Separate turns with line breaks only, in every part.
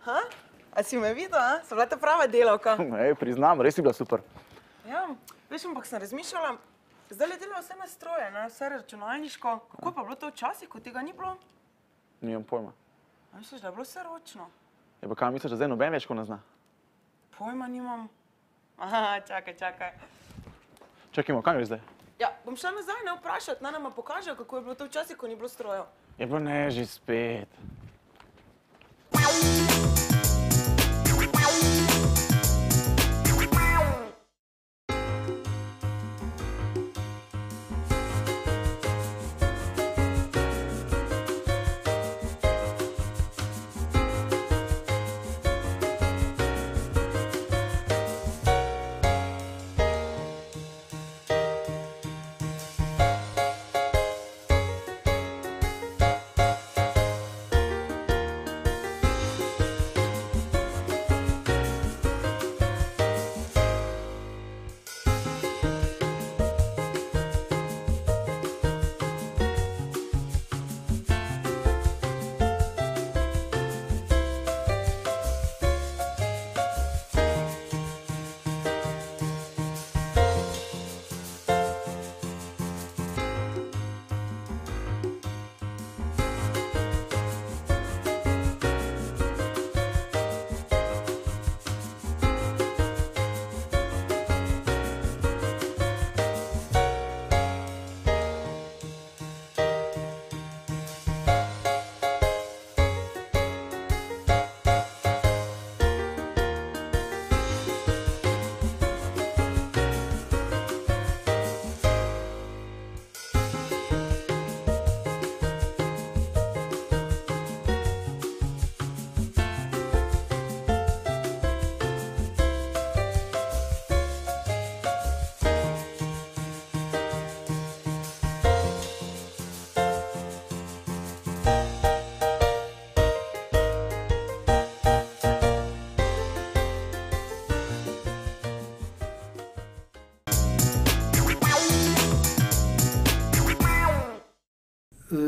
Ha? A si me videl, a? So bila ta prava delavka.
Priznam, res si bila super.
Ja, veš, ampak sem razmišljala, zdaj le delajo vse na stroje, vse računalniško. Kako pa bilo to včasih, ko tega ni bilo?
Nimam pojma.
A misliš, da je bilo vse ročno?
Ja, pa kaj misliš, da zdaj noben več ko ne zna?
Pojma nimam. Aha, čakaj.
Čakajmo, kam greš zdaj?
Ja, bom šla nazaj, ne vprašati, naj nama pokažejo, kako je bilo to včasih, ko ni bilo strojev.
Je pa ne, že spet.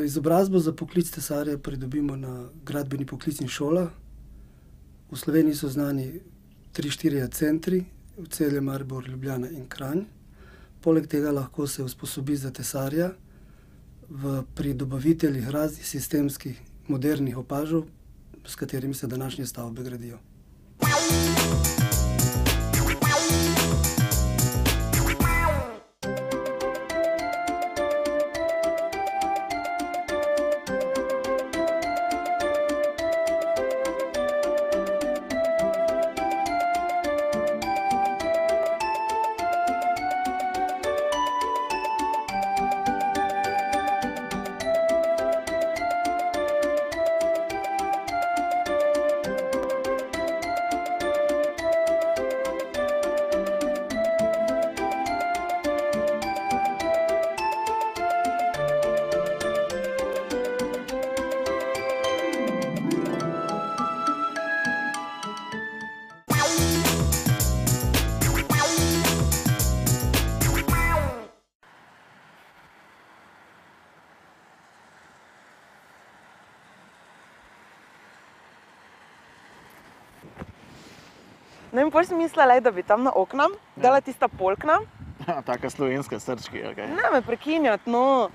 Izobrazbo za poklic tesarja pridobimo na gradbeni poklicni šolah. V Sloveniji so znani 3-4 centri, v Celje, Maribor, Ljubljana in Kranj. Poleg tega lahko se usposobi za tesarja pri dobaviteljih raznih sistemskih modernih opažov, s katerimi se današnje stavbe gradijo.
Ne vem, pol sem mislila, da bi tam na okna dala tista polkna.
Taka slovenska srčki, okej.
Ne me prekinjati, no.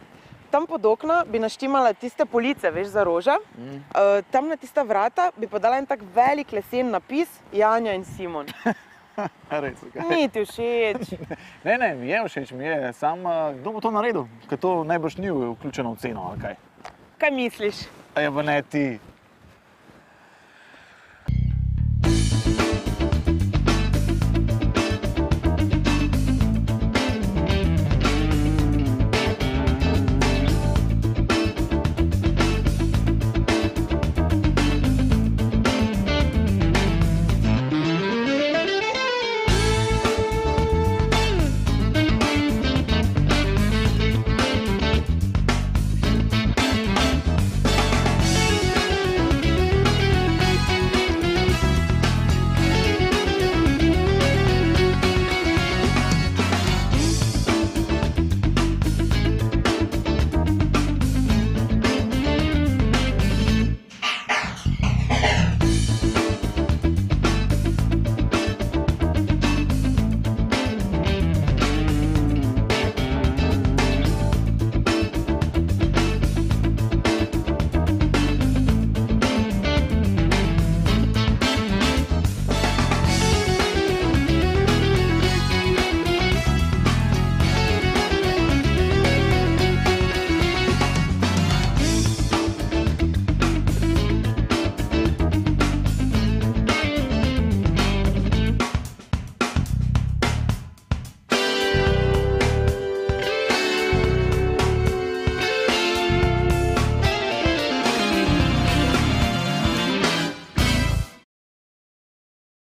Tam pod okna bi naštimala tiste police, veš, za rože. Tam na tista vrata bi pa dala en tak velik lesen napis Janja in Simon.
Res, okej.
Ni ti všeč.
Ne, mi je všeč, mi je. Sam, kdo bo to naredil? Ker to najbrž ni vključeno v ceno, ali kaj?
Kaj misliš?
Ja, pa ne ti.